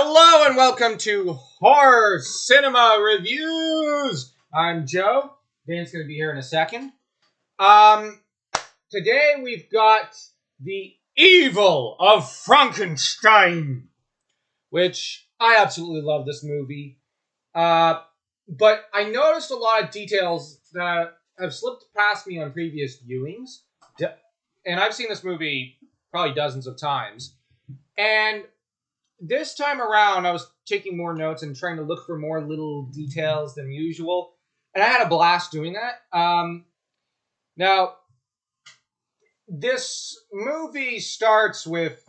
Hello and welcome to Horror Cinema Reviews. I'm Joe. Dan's going to be here in a second. Today we've got The Evil of Frankenstein, which I absolutely love this movie. But I noticed a lot of details that have slipped past me on previous viewings. And I've seen this movie probably dozens of times. And this time around, I was taking more notes and trying to look for more little details than usual. And I had a blast doing that. Now, this movie starts with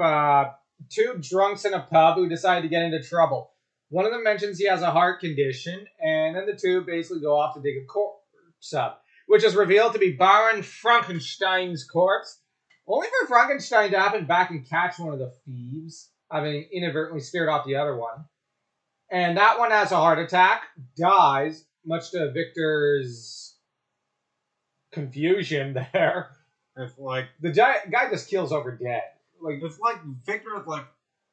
two drunks in a pub who decide to get into trouble. One of them mentions he has a heart condition, and then the two basically go off to dig a corpse up, which is revealed to be Baron Frankenstein's corpse. Only for Frankenstein to happen back and catch one of the thieves, having inadvertently steered off the other one. And that one has a heart attack, dies, much to Victor's confusion there. It's like The guy just keels over dead. it's like Victor is like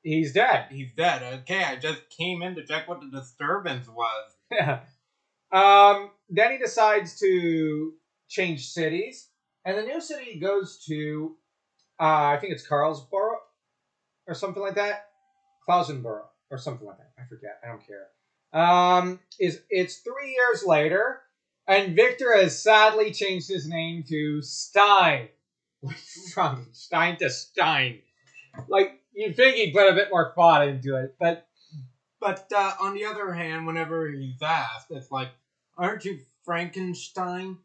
He's dead. he's dead. Okay, I just came in to check what the disturbance was. Yeah. Then he decides to change cities, and the new city he goes to, I think it's Carlsborough or something like that, Klausenborough or something like that. I forget. I don't care. It's 3 years later, and Victor has sadly changed his name to Stein. From Stein to Stein. Like, you'd think he'd put a bit more thought into it, but On the other hand, whenever he's asked, it's like, aren't you Frankenstein?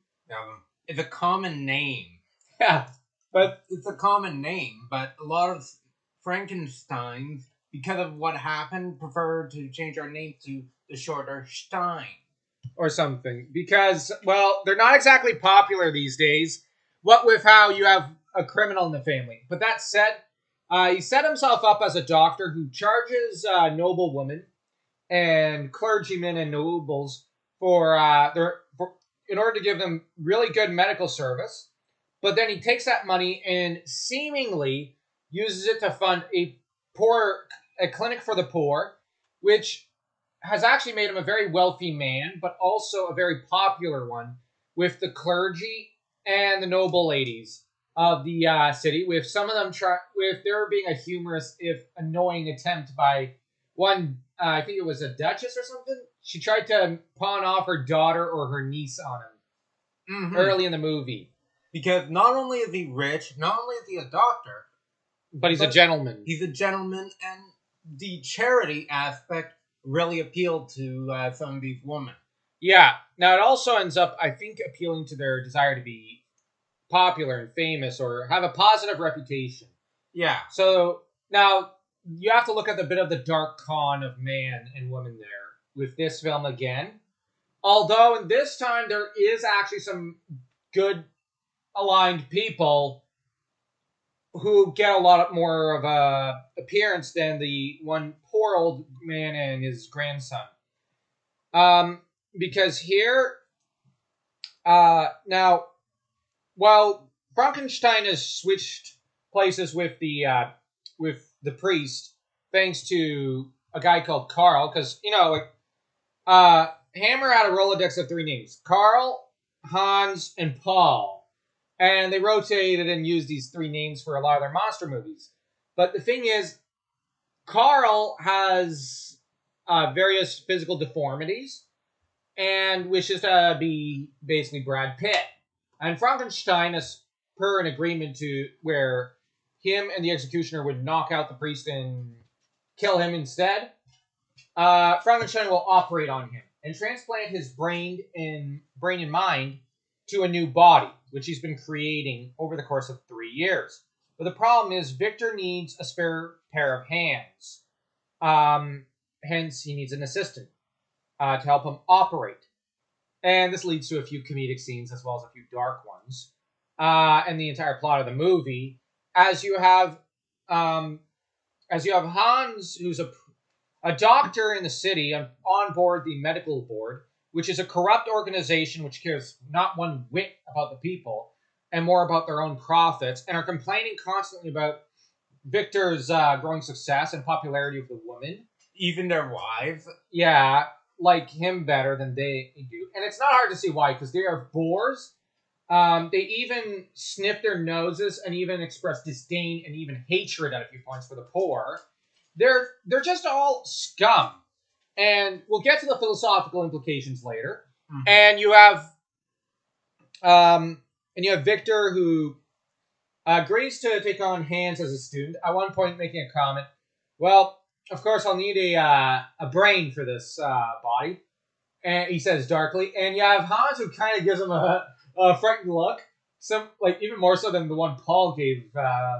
It's a common name. yeah. But It's a common name, but a lot of Frankensteins, because of what happened, prefer to change our name to the shorter Stein. or something, because, well, they're not exactly popular these days, what with how you have a criminal in the family. But that said, he set himself up as a doctor who charges noblewomen and clergymen and nobles for in order to give them really good medical service. But then he takes that money and seemingly uses it to fund a clinic for the poor, which has actually made him a very wealthy man, but also a very popular one with the clergy and the noble ladies of the city, with some of them with there being a humorous, if annoying, attempt by one, I think it was a duchess or something. She tried to pawn off her daughter or her niece on him early in the movie. Because not only is he rich, not only is he a doctor, But he's a gentleman. he's a gentleman, and the charity aspect really appealed to some of these women. Yeah. Now, it also ends up, I think, appealing to their desire to be popular and famous or have a positive reputation. Yeah. So, now, you have to look at the bit of the dark con of man and woman there with this film again. Although, in this time, there is actually some good aligned people who get a lot more of a appearance than the one poor old man and his grandson. Because here, now, while Frankenstein has switched places with the priest, thanks to a guy called Karl, because Hammer had a Rolodex of 3 names: Karl, Hans, and Paul. And they rotated and used these 3 names for a lot of their monster movies. But the thing is, Karl has various physical deformities and wishes to be basically Brad Pitt. And Frankenstein, as per an agreement to where him and the executioner would knock out the priest and kill him instead, Frankenstein will operate on him and transplant his brain and mind to a new body, which he's been creating over the course of 3 years. But the problem is Victor needs a spare pair of hands. Hence, he needs an assistant to help him operate. And this leads to a few comedic scenes as well as a few dark ones. And the entire plot of the movie, as you have Hans, who's a doctor in the city on board the medical board, which is a corrupt organization which cares not one whit about the people and more about their own profits, and are complaining constantly about Victor's growing success and popularity with the women. Even their wives. Yeah, like him better than they do. And it's not hard to see why, because they are boors. They even sniff their noses and even express disdain and even hatred at a few points for the poor. They're just all scum. And we'll get to the philosophical implications later. Mhm. And you have Victor, who agrees to take on Hans as a student. At one point, making a comment, "Well, of course, I'll need a brain for this body." And he says darkly. And you have Hans, who kind of gives him a frightened look, some like even more so than the one Paul gave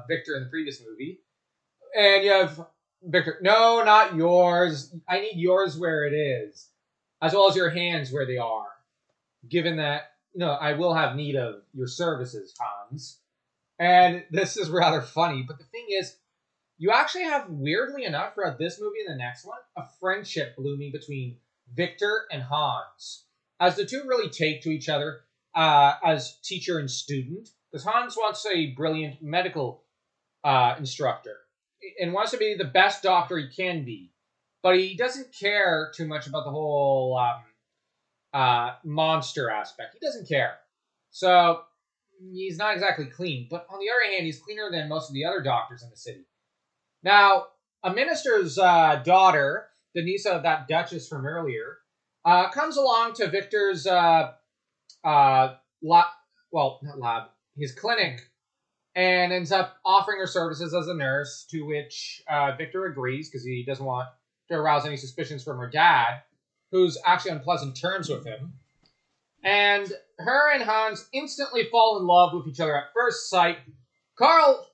Victor in the previous movie. And you have Victor, "No, not yours. I need yours where it is, as well as your hands where they are. Given that, I will have need of your services, Hans." And this is rather funny, but the thing is, you actually have, weirdly enough, throughout this movie and the next one, a friendship blooming between Victor and Hans, as the two really take to each other as teacher and student, because Hans wants a brilliant medical instructor and wants to be the best doctor he can be, but he doesn't care too much about the whole monster aspect. He doesn't care. So he's not exactly clean, but on the other hand, he's cleaner than most of the other doctors in the city. Now, a minister's daughter, the niece of that duchess from earlier, comes along to Victor's his clinic, and ends up offering her services as a nurse, to which Victor agrees because he doesn't want to arouse any suspicions from her dad, who's actually on pleasant terms with him. And her and Hans instantly fall in love with each other at first sight. Karl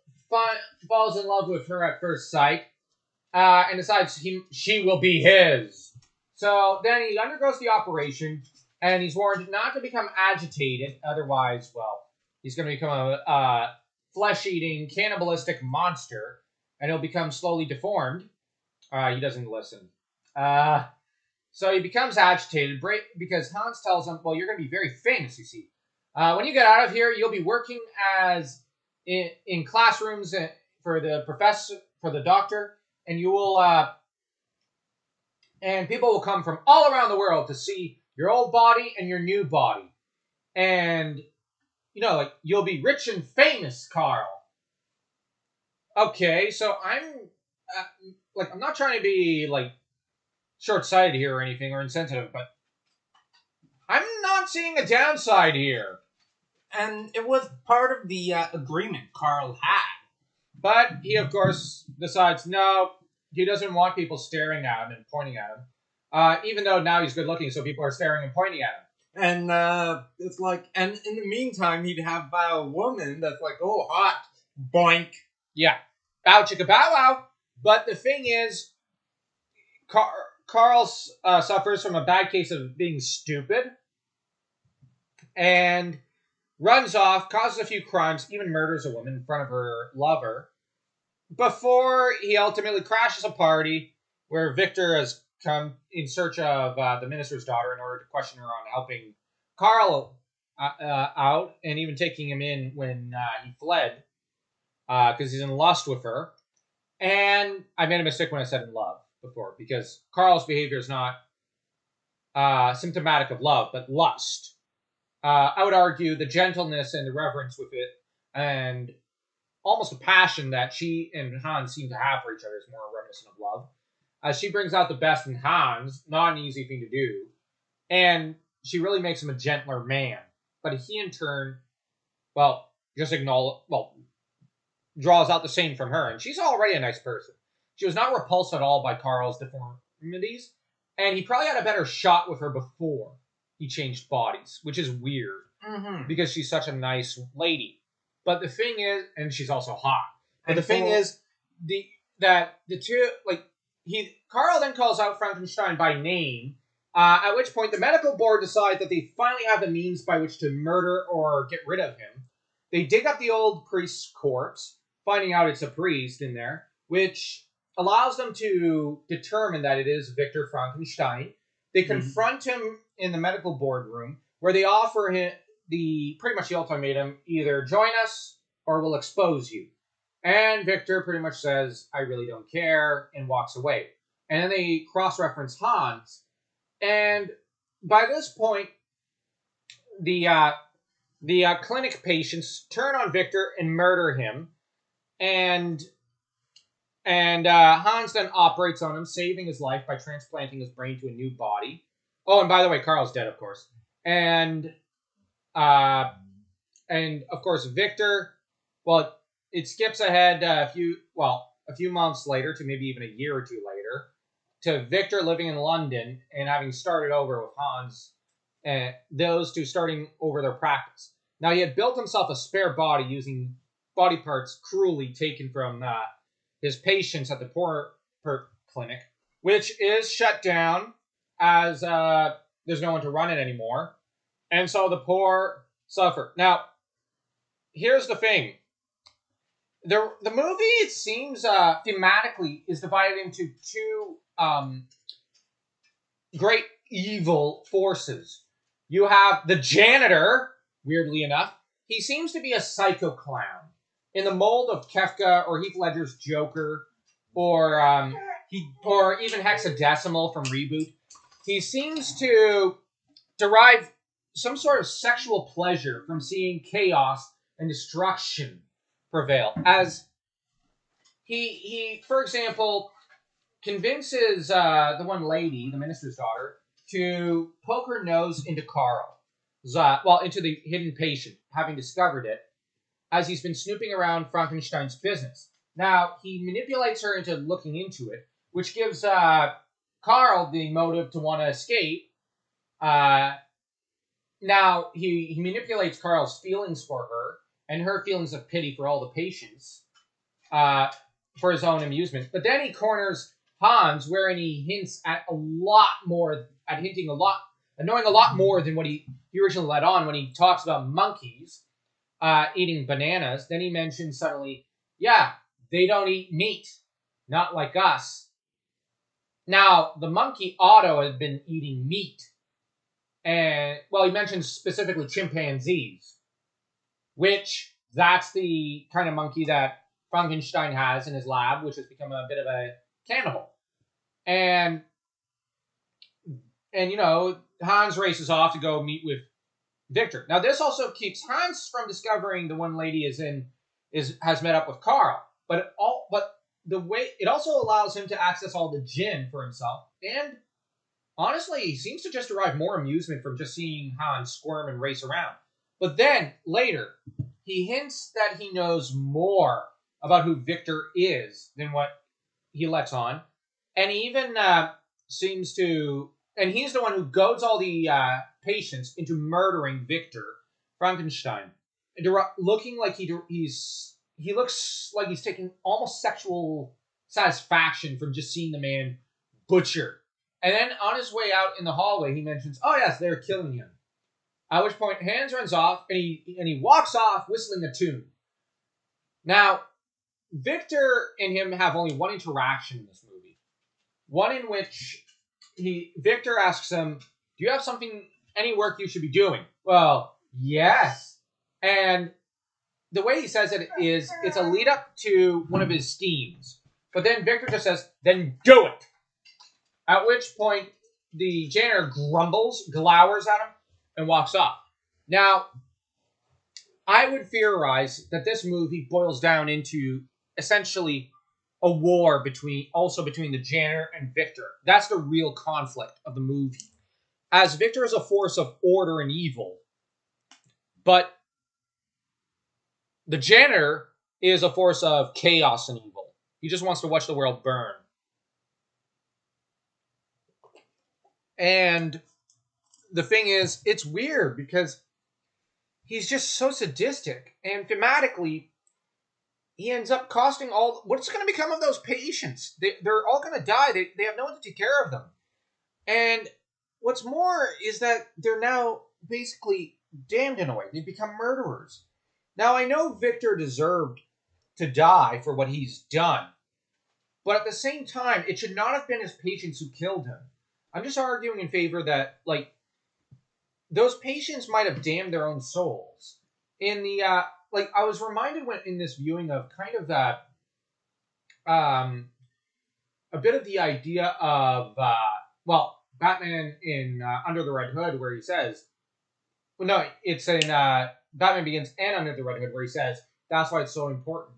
falls in love with her at first sight and decides she will be his. So then he undergoes the operation, and he's warned not to become agitated. Otherwise, well, he's going to become a flesh-eating, cannibalistic monster, and he'll become slowly deformed. He doesn't listen. So he becomes agitated because Hans tells him, "Well, you're going to be very famous, you see. When you get out of here, you'll be working as in classrooms for the professor, for the doctor, and you will, and people will come from all around the world to see your old body and your new body, and you'll be rich and famous, Karl." Okay, so I'm not trying to be short-sighted here or anything, or insensitive, but I'm not seeing a downside here. And it was part of the agreement Karl had. But he, of course, decides no, he doesn't want people staring at him and pointing at him. Even though now he's good looking, so people are staring and pointing at him. And it's like, and in the meantime, he'd have a woman that's like, "Oh, hot, boink." Yeah, bow chicka bow wow. But the thing is, Karl suffers from a bad case of being stupid, and runs off, causes a few crimes, even murders a woman in front of her lover, before he ultimately crashes a party where Victor has come in search of the minister's daughter in order to question her on helping Karl out, and even taking him in when he fled because he's in lust with her. And I made a mistake when I said in love before, because Karl's behavior is not symptomatic of love, but lust. I would argue the gentleness and the reverence with it, and almost a passion that she and Hans seem to have for each other, is more reminiscent of love. She brings out the best in Hans, not an easy thing to do, and she really makes him a gentler man. But he, in turn, draws out the same from her, and she's already a nice person. She was not repulsed at all by Karl's deformities, and he probably had a better shot with her before he changed bodies, which is weird because she's such a nice lady. But the thing is, and she's also hot. But the thing is, Karl then calls out Frankenstein by name. At which point, the medical board decides that they finally have the means by which to murder or get rid of him. They dig up the old priest's corpse, finding out it's a priest in there, which allows them to determine that it is Victor Frankenstein. They confront him in the medical boardroom, where they offer him pretty much the ultimatum: either join us or we'll expose you. And Victor pretty much says, "I really don't care," and walks away. And then they cross-reference Hans. And by this point, the clinic patients turn on Victor and murder him. And Hans then operates on him, saving his life by transplanting his brain to a new body. Oh, and by the way, Karl's dead, of course. And of course, Victor. Well, it skips ahead a few months later to maybe even a year or two later to Victor living in London and having started over with Hans. Those two starting over their practice. Now, he had built himself a spare body using body parts cruelly taken from his patients at the poor clinic, which is shut down as there's no one to run it anymore. And so the poor suffer. Now, here's the thing. The movie, it seems, thematically, is divided into two great evil forces. You have the Janitor, weirdly enough. He seems to be a psycho clown in the mold of Kefka or Heath Ledger's Joker, or even Hexadecimal from Reboot. He seems to derive some sort of sexual pleasure from seeing chaos and destruction prevail. As he for example, convinces the one lady, the minister's daughter, to poke her nose into Karl. Into the hidden patient, having discovered it, as he's been snooping around Frankenstein's business. Now, he manipulates her into looking into it, which gives Karl the motive to want to escape. Now, he manipulates Karl's feelings for her, and her feelings of pity for all the patients, for his own amusement. But then he corners Hans, wherein he hints at knowing a lot more than what he originally let on when he talks about monkeys eating bananas. Then he mentions suddenly, yeah, they don't eat meat, not like us. Now, the monkey Otto has been eating meat. And, well, he mentions specifically chimpanzees, which that's the kind of monkey that Frankenstein has in his lab, which has become a bit of a cannibal. And Hans races off to go meet with Victor. Now, this also keeps Hans from discovering the one lady has met up with Karl. But the way it also allows him to access all the gin for himself, and honestly, he seems to just derive more amusement from just seeing Hans squirm and race around. But then later, he hints that he knows more about who Victor is than what he lets on, and he even seems to. And he's the one who goads all the patients into murdering Victor Frankenstein, looking like he looks like he's taking almost sexual satisfaction from just seeing the man butchered. And then on his way out in the hallway, he mentions, "Oh yes, they're killing him." At which point, Hans runs off and he walks off whistling a tune. Now, Victor and him have only one interaction in this movie, one in which Victor asks him, "Do you have any work you should be doing?" "Well, yes." And the way he says it is, it's a lead up to one of his schemes. But then Victor just says, "Then do it." At which point, the janitor grumbles, glowers at him, and walks off. Now, I would theorize that this movie boils down into essentially a war between the janitor and Victor. That's the real conflict of the movie. As Victor is a force of order and evil, but the janitor is a force of chaos and evil. He just wants to watch the world burn. And the thing is, it's weird because he's just so sadistic, and thematically, he ends up costing all. What's going to become of those patients? They're all going to die. They have no one to take care of them. And what's more is that they're now basically damned in a way. They've become murderers. Now, I know Victor deserved to die for what he's done. But at the same time, it should not have been his patients who killed him. I'm just arguing in favor that, those patients might have damned their own souls. In the, I was reminded in this viewing of kind of that, a bit of the idea of Batman in Under the Red Hood, where he says, well, no, it's in Batman Begins and Under the Red Hood, where he says that's why it's so important.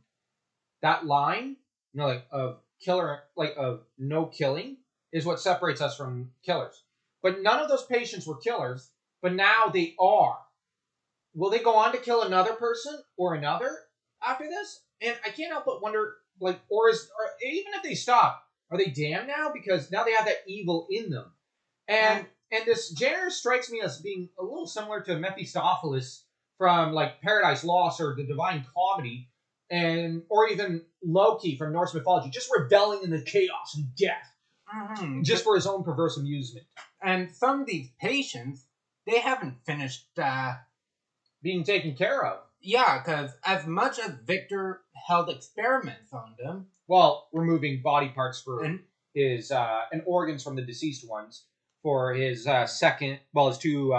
That line, like of killer, like of no killing, is what separates us from killers. But none of those patients were killers, but now they are. Will they go on to kill another person or another after this? And I can't help but wonder, or even if they stop, are they damned now? Because now they have that evil in them. And this janitor strikes me as being a little similar to Mephistopheles from like Paradise Lost or the Divine Comedy, or even Loki from Norse mythology, just rebelling in the chaos and death, just for his own perverse amusement. And some of these patients, they haven't finished being taken care of. Yeah, because as much as Victor held experiments on them, removing body parts for his and organs from the deceased ones for his his two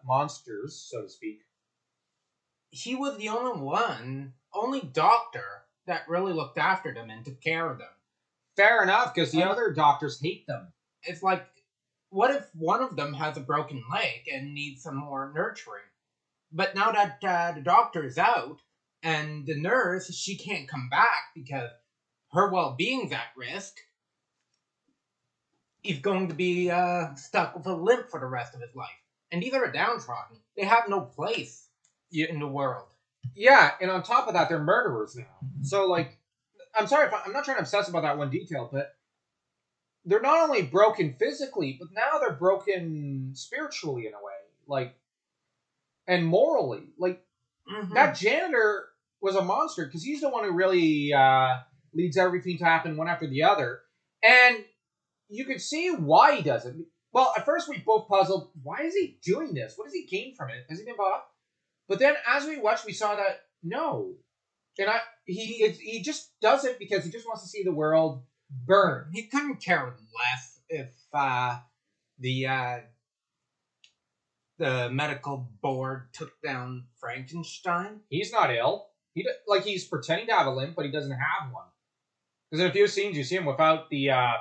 monsters, so to speak. He was the only doctor that really looked after them and took care of them. Fair enough, because the other doctors hate them. It's like, what if one of them has a broken leg and needs some more nurturing? But now that the doctor is out and the nurse, she can't come back because her well-being's at risk. He's going to be stuck with a limp for the rest of his life. And these are downtrodden. They have no place in the world. Yeah, and on top of that, they're murderers now. So, I'm sorry if I'm not trying to obsess about that one detail, but they're not only broken physically, but now they're broken spiritually in a way. And morally. That janitor was a monster because he's the one who really leads everything to happen one after the other. And you could see why he does it. Well, at first we both puzzled, why is he doing this? What does he gain from it? Has he been bought up? But then as we watched, we saw that, no. And he just does it because he just wants to see the world burn. He couldn't care less if the medical board took down Frankenstein. He's not ill. He's pretending to have a limp, but he doesn't have one. Because in a few scenes, you see him without the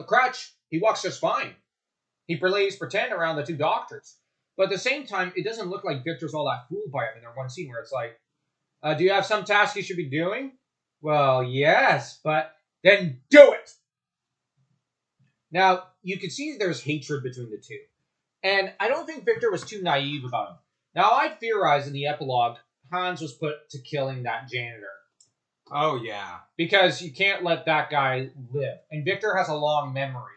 crutch. He walks just fine. He plays pretend around the two doctors. But at the same time, it doesn't look like Victor's all that fooled by him in that one scene where it's like, do you have some task you should be doing? Well, yes, but then do it! Now, you can see there's hatred between the two. And I don't think Victor was too naive about him. Now, I theorize in the epilogue, Hans was put to killing that janitor. Oh, yeah. Because you can't let that guy live. And Victor has a long memory.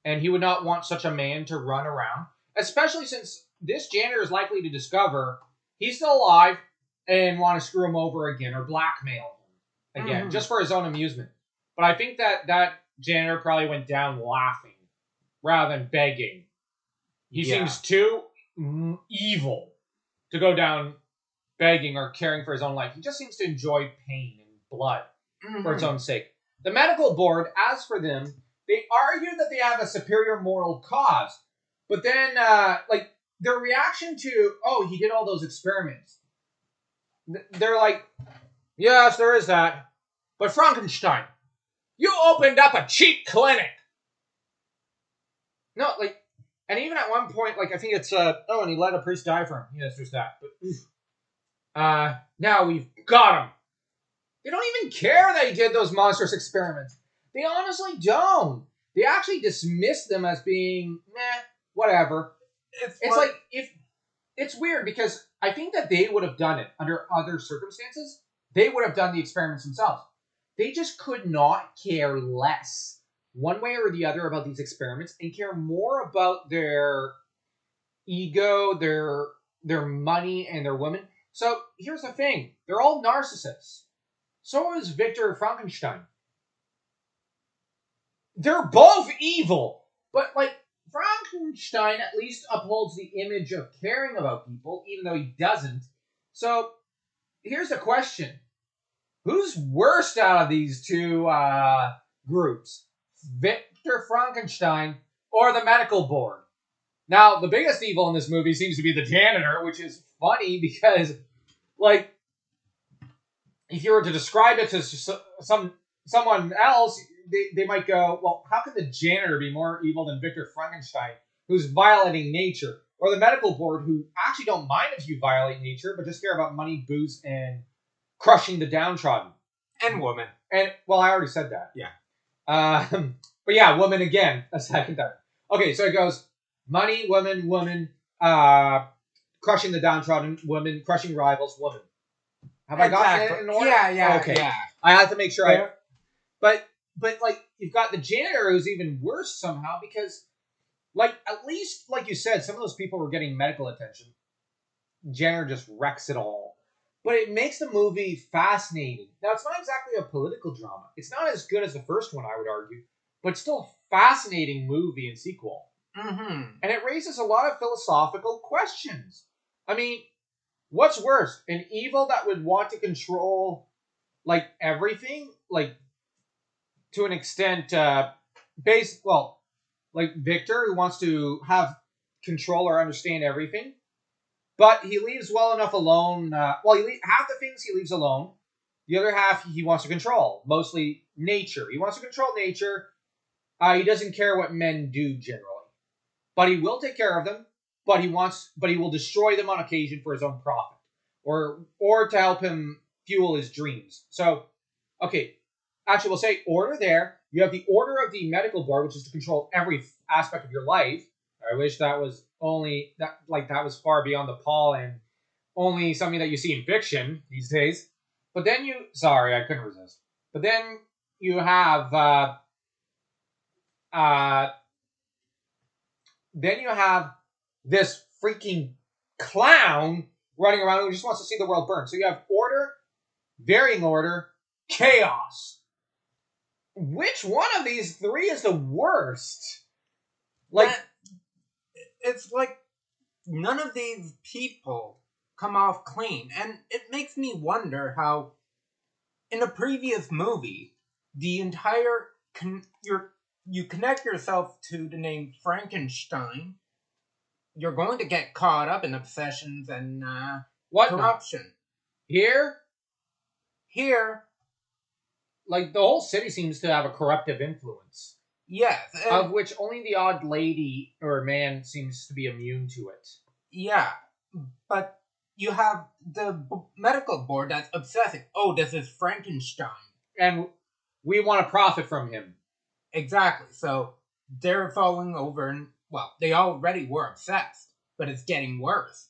And he would not want such a man to run around. Especially since this janitor is likely to discover he's still alive and want to screw him over again or blackmail him again, just for his own amusement. But I think that janitor probably went down laughing rather than begging. He seems too evil to go down begging or caring for his own life. He just seems to enjoy pain and blood for its own sake. The medical board, as for them, they argue that they have a superior moral cause. But then, their reaction to, he did all those experiments. They're like, yes, there is that. But Frankenstein, you opened up a cheap clinic. No, and even at one point, I think it's, and he let a priest die for him. Yes, there's that. But, now we've got him. They don't even care that he did those monstrous experiments. They honestly don't. They actually dismiss them as being, whatever. It's weird because I think that they would have done it under other circumstances. They would have done the experiments themselves. They just could not care less, one way or the other, about these experiments and care more about their ego, their money, and their women. So here's the thing. They're all narcissists. So is Victor Frankenstein. They're both evil. But, Frankenstein at least upholds the image of caring about people, even though he doesn't. So, here's the question. Who's worst out of these two groups? Victor Frankenstein or the medical board? Now, the biggest evil in this movie seems to be the janitor, which is funny because, if you were to describe it to someone else, they might go, well, how can the janitor be more evil than Victor Frankenstein, who's violating nature? Or the medical board, who actually don't mind if you violate nature, but just care about money, booze, and crushing the downtrodden. And woman. And, well, I already said that. Yeah. But yeah, woman again, a second time. Okay, so it goes money, woman, crushing the downtrodden, woman, crushing rivals, woman. Have I gotten it in order? Yeah, okay. Yeah. I have to make sure But like, you've got the janitor who's even worse somehow because, like, at least, like you said, some of those people were getting medical attention. Janitor just wrecks it all. But it makes the movie fascinating. Now, it's not exactly a political drama. It's not as good as the first one, I would argue. But still a fascinating movie and sequel. Mm-hmm. And it raises a lot of philosophical questions. I mean, what's worse? An evil that would want to control, like, everything? Like, to an extent, like Victor, who wants to have control or understand everything. But he leaves well enough alone. Half the things he leaves alone. The other half he wants to control. Mostly nature. He wants to control nature. He doesn't care what men do generally. But he will take care of them. But he will destroy them on occasion for his own profit. Or to help him fuel his dreams. So, okay. Actually, we'll say order there. You have the order of the medical board, which is to control every aspect of your life. I wish that was that was far beyond the pall and only something that you see in fiction these days. But then sorry, I couldn't resist. But then you have this freaking clown running around who just wants to see the world burn. So you have order, varying order, chaos. Which one of these three is the worst? It's like none of these people come off clean. And it makes me wonder how, in a previous movie, the entire... you connect yourself to the name Frankenstein, you're going to get caught up in obsessions and corruption. Not? Here... Like, the whole city seems to have a corruptive influence. Yes. Of which only the odd lady or man seems to be immune to it. Yeah. But you have the medical board that's obsessing. Oh, this is Frankenstein. And we want to profit from him. Exactly. So they're falling over and, well, they already were obsessed. But it's getting worse.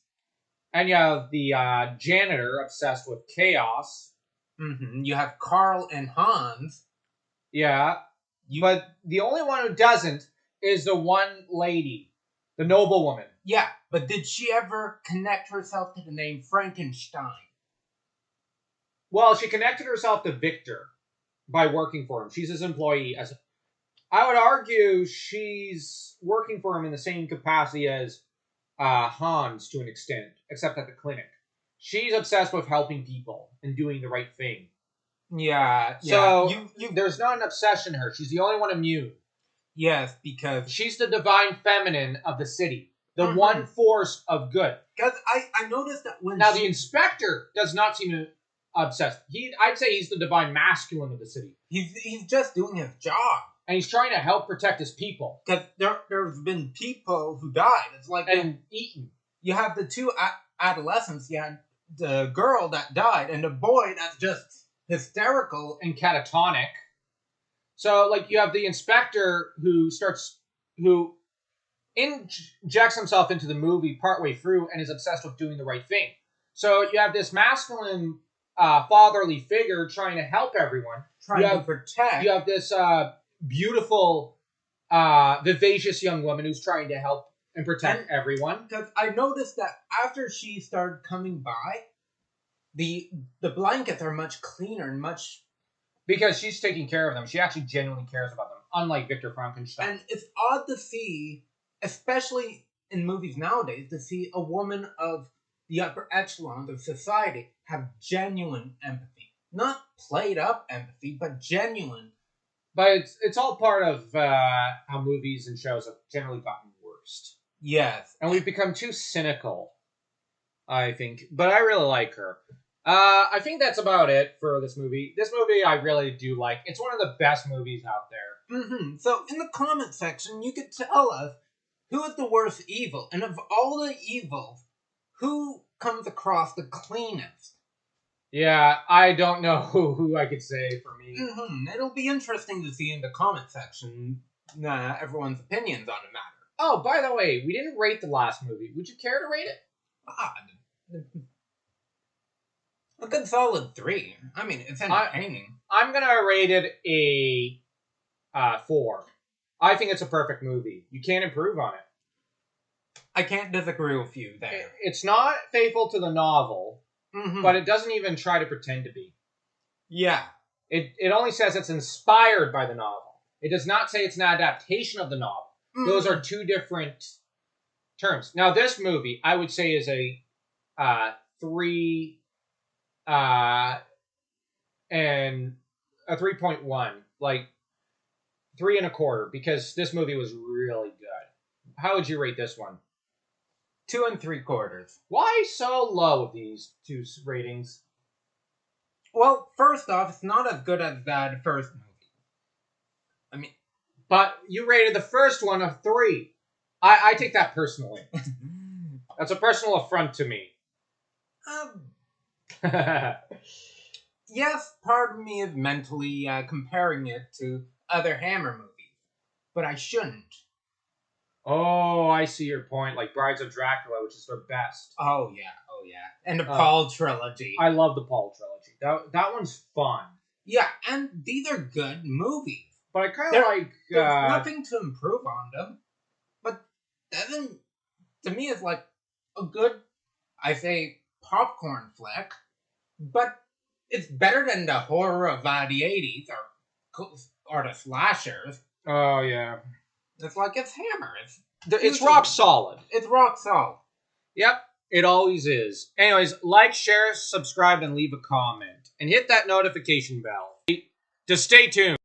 And you have the janitor obsessed with chaos. Mm-hmm. You have Karl and Hans. Yeah. But the only one who doesn't is the one lady. The noble woman. Yeah, but did she ever connect herself to the name Frankenstein? Well, she connected herself to Victor by working for him. She's his employee. I would argue she's working for him in the same capacity as Hans to an extent, except at the clinic. She's obsessed with helping people and doing the right thing. Yeah. So there's not an obsession in her. She's the only one immune. Yes, because... she's the divine feminine of the city. The one force of good. Because I noticed that when the inspector does not seem obsessed. I'd say he's the divine masculine of the city. He's just doing his job. And he's trying to help protect his people. Because there's been people who died. It's like... and eaten. You have the two adolescents. You had the girl that died and the boy that's just hysterical and catatonic. So, like, you have the inspector who injects himself into the movie partway through and is obsessed with doing the right thing. So you have this masculine, fatherly figure trying to help everyone. Trying to protect. You have this beautiful, vivacious young woman who's trying to help and protect everyone. Because I noticed that after she started coming by, the blankets are much cleaner and much... because she's taking care of them. She actually genuinely cares about them, unlike Victor Frankenstein. And it's odd to see, especially in movies nowadays, to see a woman of the upper echelons of society have genuine empathy. Not played up empathy, but genuine. But it's all part of how movies and shows have generally gotten worse. Yes. And we've become too cynical, I think. But I really like her. I think that's about it for this movie. This movie I really do like. It's one of the best movies out there. So in the comment section, you could tell us who is the worst evil, and of all the evils, who comes across the cleanest. Yeah, I don't know who I could say for me. It'll be interesting to see in the comment section everyone's opinions on the matter. Oh, by the way, we didn't rate the last movie. Would you care to rate it? A good solid 3. I mean, it's entertaining. I'm gonna rate it a 4. I think it's a perfect movie. You can't improve on it. I can't disagree with you there. It's not faithful to the novel, but it doesn't even try to pretend to be. Yeah. It only says it's inspired by the novel. It does not say it's an adaptation of the novel. Those are two different terms. Now, this movie, I would say, is a 3 and a 3.1, like 3 1/4, because this movie was really good. How would you rate this one? 2 3/4. Why so low with these two ratings? Well, first off, it's not as good as that first movie. I mean, but you rated the first one a 3. I take that personally. That's a personal affront to me. Yes, part of me is mentally comparing it to other Hammer movies, but I shouldn't. Oh, I see your point. Like Brides of Dracula, which is their best. Oh yeah. And the Paul trilogy. I love the Paul trilogy. That one's fun. Yeah, and these are good movies. But I kind of like... There's nothing to improve on them. But to me, it's like a good, I say, popcorn flick. But it's better than the horror of the 80s or the slashers. Oh, yeah. It's like it's Hammer. It's rock solid. It's rock solid. Yep, it always is. Anyways, like, share, subscribe, and leave a comment. And hit that notification bell to stay tuned.